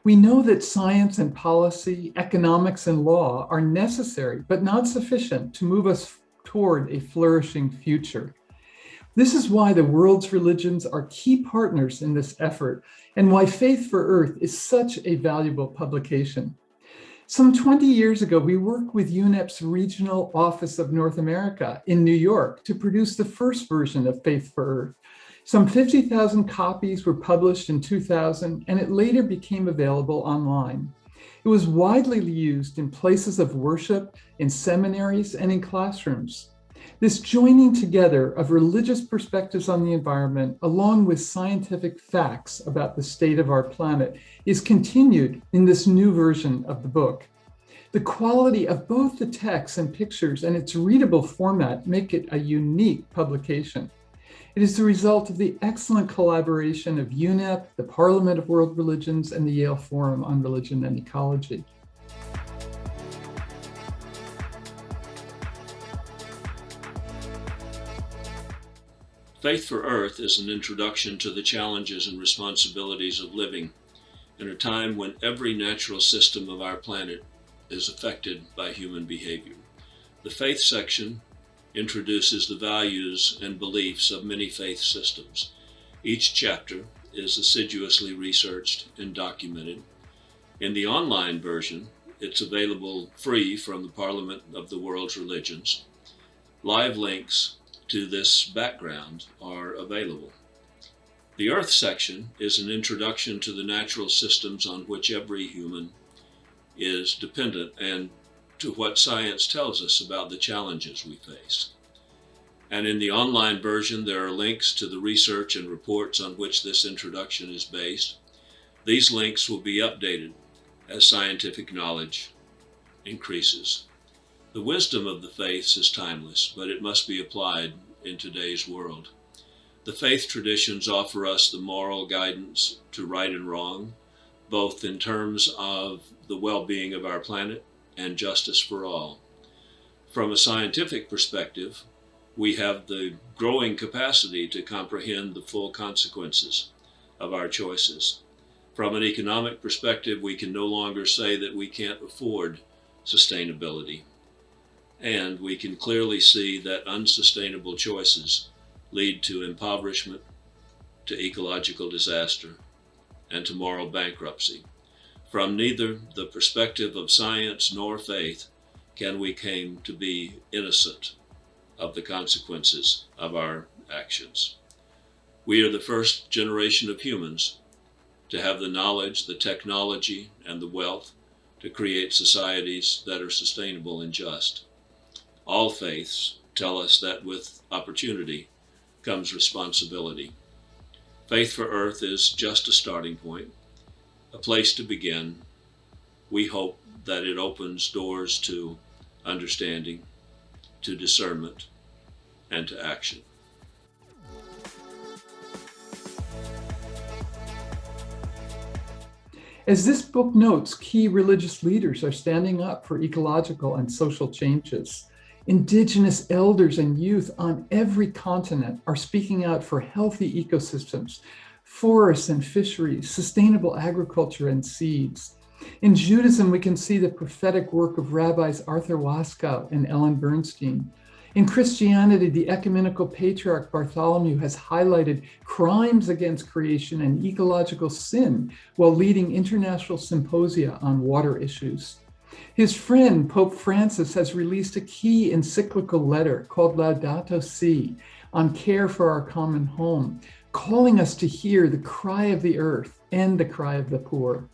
We know that science and policy, economics and law are necessary, but not sufficient to move us toward a flourishing future. This is why the world's religions are key partners in this effort, and why Faith for Earth is such a valuable publication. Some 20 years ago, we worked with UNEP's Regional Office of North America in New York to produce the first version of Faith for Earth. Some 50,000 copies were published in 2000, and it later became available online. It was widely used in places of worship, in seminaries, and in classrooms. This joining together of religious perspectives on the environment, along with scientific facts about the state of our planet, is continued in this new version of the book. The quality of both the text and pictures and its readable format make it a unique publication. It is the result of the excellent collaboration of UNEP, the Parliament of World Religions, and the Yale Forum on Religion and Ecology. Faith for Earth is an introduction to the challenges and responsibilities of living in a time when every natural system of our planet is affected by human behavior. The faith section introduces the values and beliefs of many faith systems. Each chapter is assiduously researched and documented. In the online version, it's available free from the Parliament of the World's Religions. Live links to this background are available. The Earth section is an introduction to the natural systems on which every human is dependent and to what science tells us about the challenges we face. And in the online version, there are links to the research and reports on which this introduction is based. These links will be updated as scientific knowledge increases. The wisdom of the faiths is timeless, but it must be applied in today's world. The faith traditions offer us the moral guidance to right and wrong, both in terms of the well-being of our planet and justice for all. From a scientific perspective, we have the growing capacity to comprehend the full consequences of our choices. From an economic perspective, we can no longer say that we can't afford sustainability. And we can clearly see that unsustainable choices lead to impoverishment, to ecological disaster, and to moral bankruptcy. From neither the perspective of science nor faith can we claim to be innocent of the consequences of our actions. We are the first generation of humans to have the knowledge, the technology, and the wealth to create societies that are sustainable and just. All faiths tell us that with opportunity comes responsibility. Faith for Earth is just a starting point, a place to begin. We hope that it opens doors to understanding, to discernment, and to action. As this book notes, key religious leaders are standing up for ecological and social changes. Indigenous elders and youth on every continent are speaking out for healthy ecosystems, forests and fisheries, sustainable agriculture and seeds. In Judaism, we can see the prophetic work of rabbis Arthur Waskow and Ellen Bernstein. In Christianity, the ecumenical patriarch Bartholomew has highlighted crimes against creation and ecological sin while leading international symposia on water issues. His friend, Pope Francis, has released a key encyclical letter called Laudato Si on care for our common home, calling us to hear the cry of the earth and the cry of the poor.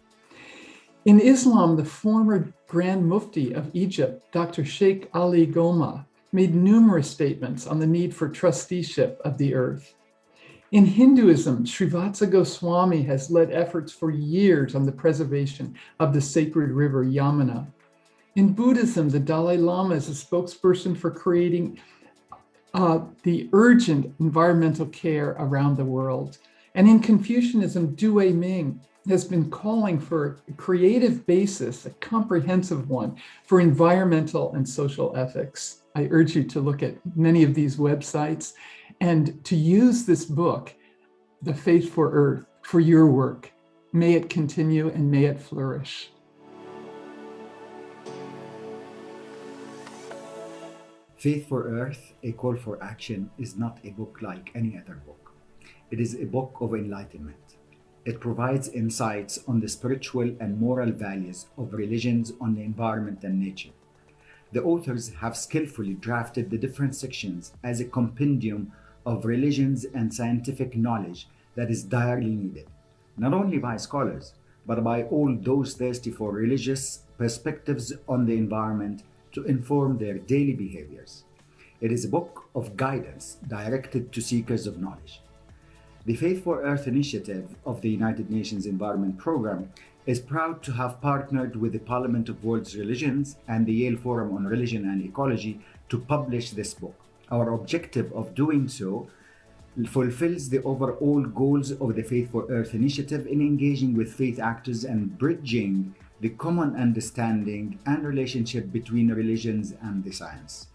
In Islam, the former Grand Mufti of Egypt, Dr. Sheikh Ali Goma, made numerous statements on the need for trusteeship of the earth. In Hinduism, Srivatsa Goswami has led efforts for years on the preservation of the sacred river Yamuna. In Buddhism, the Dalai Lama is a spokesperson for creating the urgent environmental care around the world. And in Confucianism, Du Ming has been calling for a creative basis, a comprehensive one, for environmental and social ethics. I urge you to look at many of these websites and to use this book, The Faith for Earth, for your work. May it continue and may it flourish. Faith for Earth, A Call for Action is not a book like any other book. It is a book of enlightenment. It provides insights on the spiritual and moral values of religions on the environment and nature. The authors have skillfully drafted the different sections as a compendium of religions and scientific knowledge that is direly needed, not only by scholars, but by all those thirsty for religious perspectives on the environment to inform their daily behaviors. It is a book of guidance directed to seekers of knowledge. The Faith for Earth initiative of the United Nations Environment Programme is proud to have partnered with the Parliament of World Religions and the Yale Forum on Religion and Ecology to publish this book. Our objective of doing so fulfills the overall goals of the Faith for Earth initiative in engaging with faith actors and bridging the common understanding and relationship between religions and the science.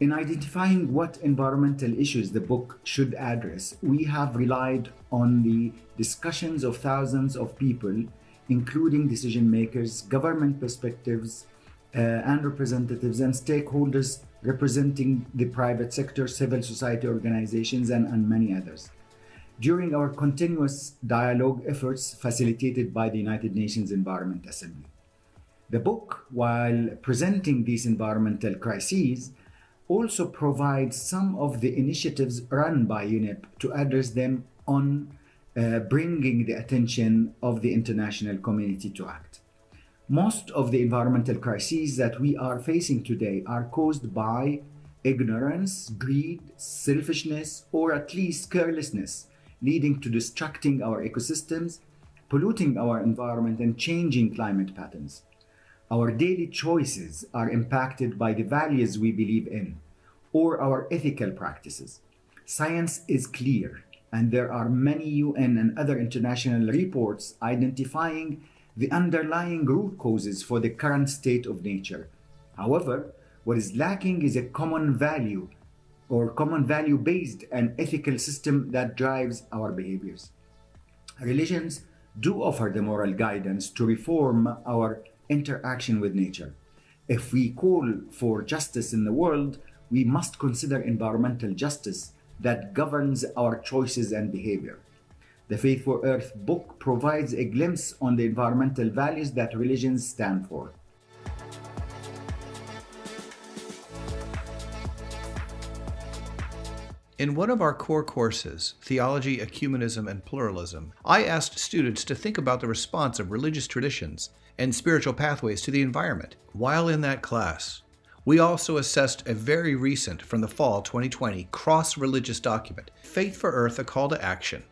In identifying what environmental issues the book should address, we have relied on the discussions of thousands of people, including decision makers, government perspectives, and representatives and stakeholders representing the private sector, civil society organizations, and many others. During our continuous dialogue efforts facilitated by the United Nations Environment Assembly. The book, while presenting these environmental crises, also provides some of the initiatives run by UNEP to address them on bringing the attention of the international community to act. Most of the environmental crises that we are facing today are caused by ignorance, greed, selfishness, or at least carelessness, leading to destructing our ecosystems, polluting our environment, and changing climate patterns. Our daily choices are impacted by the values we believe in or our ethical practices. Science is clear, and there are many UN and other international reports identifying the underlying root causes for the current state of nature. However, what is lacking is a common value or common value-based and ethical system that drives our behaviors. Religions do offer the moral guidance to reform our interaction with nature. If we call for justice in the world, we must consider environmental justice that governs our choices and behavior. The Faith for Earth book provides a glimpse on the environmental values that religions stand for. In one of our core courses, Theology, Ecumenism, and Pluralism, I asked students to think about the response of religious traditions and spiritual pathways to the environment. While in that class, we also assessed a very recent, from the fall 2020, cross-religious document, Faith for Earth, A Call to Action.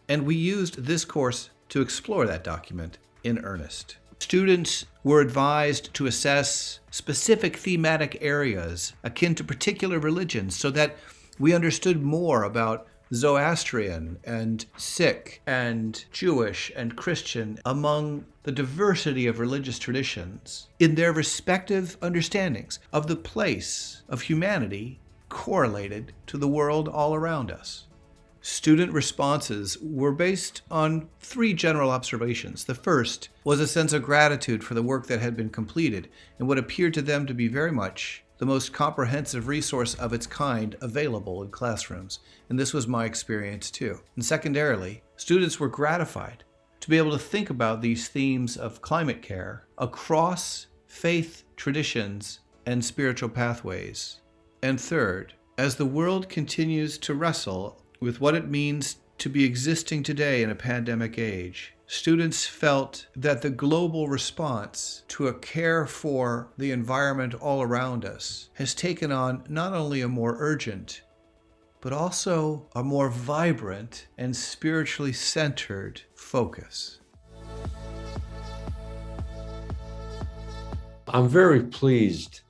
And we used this course to explore that document in earnest. Students were advised to assess specific thematic areas akin to particular religions so that we understood more about Zoroastrian and Sikh and Jewish and Christian among the diversity of religious traditions in their respective understandings of the place of humanity correlated to the world all around us. Student responses were based on 3 general observations. The first was a sense of gratitude for the work that had been completed and what appeared to them to be very much the most comprehensive resource of its kind available in classrooms. And this was my experience too. And secondarily, students were gratified to be able to think about these themes of climate care across faith traditions and spiritual pathways. And third, as the world continues to wrestle with what it means to be existing today in a pandemic age, students felt that the global response to a care for the environment all around us has taken on not only a more urgent, but also a more vibrant and spiritually centered focus. I'm very pleased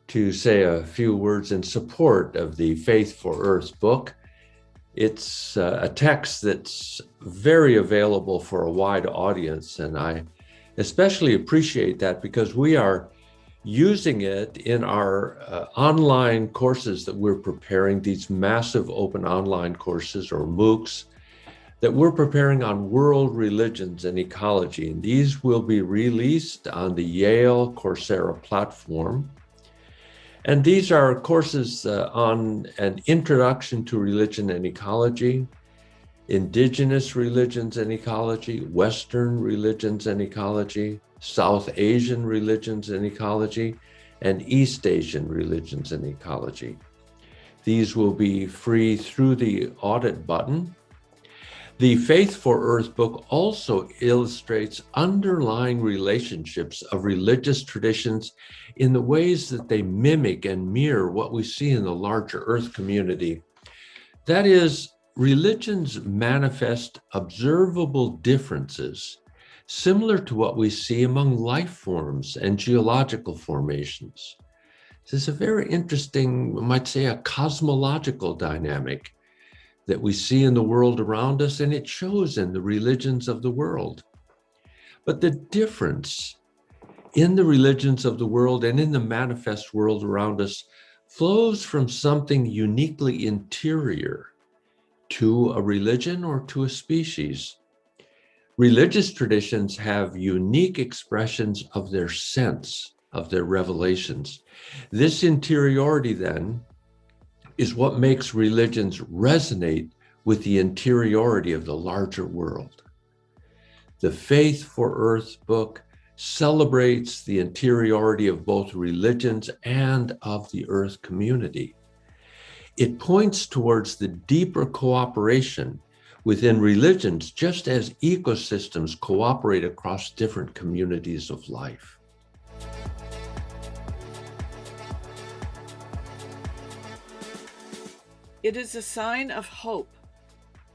to say a few words in support of the Faith for Earth book. It's a text that's very available for a wide audience, and I especially appreciate that because we are using it in our online courses that we're preparing, these massive open online courses or MOOCs that we're preparing on world religions and ecology. And these will be released on the Yale Coursera platform. And these are courses on an introduction to religion and ecology, indigenous religions and ecology, Western religions and ecology, South Asian religions and ecology, and East Asian religions and ecology. These will be free through the audit button. The Faith for Earth book also illustrates underlying relationships of religious traditions in the ways that they mimic and mirror what we see in the larger Earth community. That is, religions manifest observable differences similar to what we see among life forms and geological formations. This is a very interesting, we might say, a cosmological dynamic that we see in the world around us, and it shows in the religions of the world. But the difference in the religions of the world and in the manifest world around us flows from something uniquely interior to a religion or to a species. Religious traditions have unique expressions of their sense, of their revelations. This interiority, then, is what makes religions resonate with the interiority of the larger world. The Faith for Earth book celebrates the interiority of both religions and of the Earth community. It points towards the deeper cooperation within religions, just as ecosystems cooperate across different communities of life. It is a sign of hope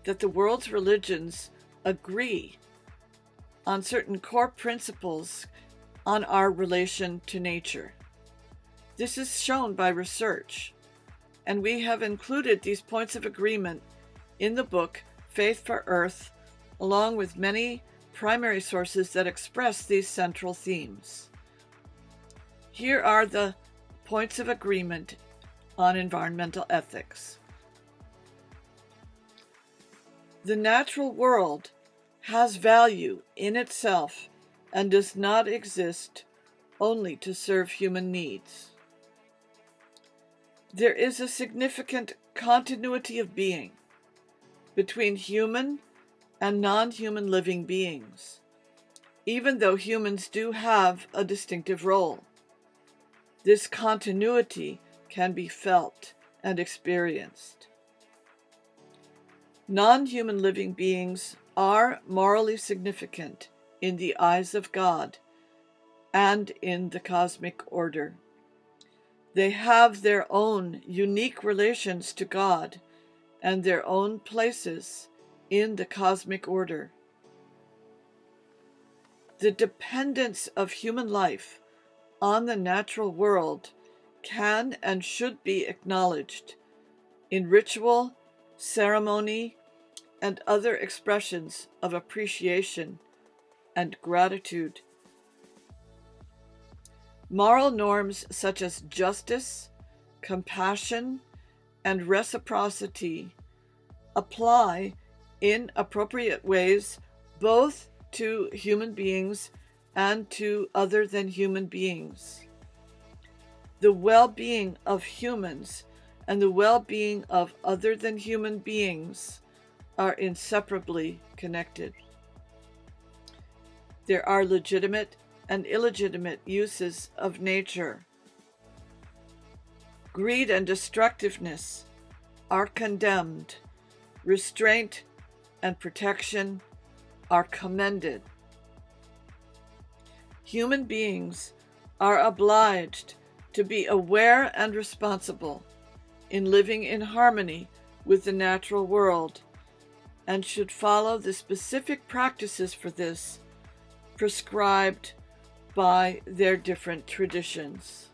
that the world's religions agree on certain core principles on our relation to nature. This is shown by research, and we have included these points of agreement in the book Faith for Earth, along with many primary sources that express these central themes. Here are the points of agreement on environmental ethics. The natural world has value in itself and does not exist only to serve human needs. There is a significant continuity of being between human and non-human living beings, even though humans do have a distinctive role. This continuity can be felt and experienced. Non-human living beings are morally significant in the eyes of God and in the cosmic order. They have their own unique relations to God and their own places in the cosmic order. The dependence of human life on the natural world can and should be acknowledged in ritual, ceremony, and other expressions of appreciation and gratitude. Moral norms such as justice, compassion, and reciprocity apply in appropriate ways both to human beings and to other than human beings. The well-being of humans and the well-being of other than human beings are inseparably connected. There are legitimate and illegitimate uses of nature. Greed and destructiveness are condemned. Restraint and protection are commended. Human beings are obliged to be aware and responsible in living in harmony with the natural world, and should follow the specific practices for this prescribed by their different traditions.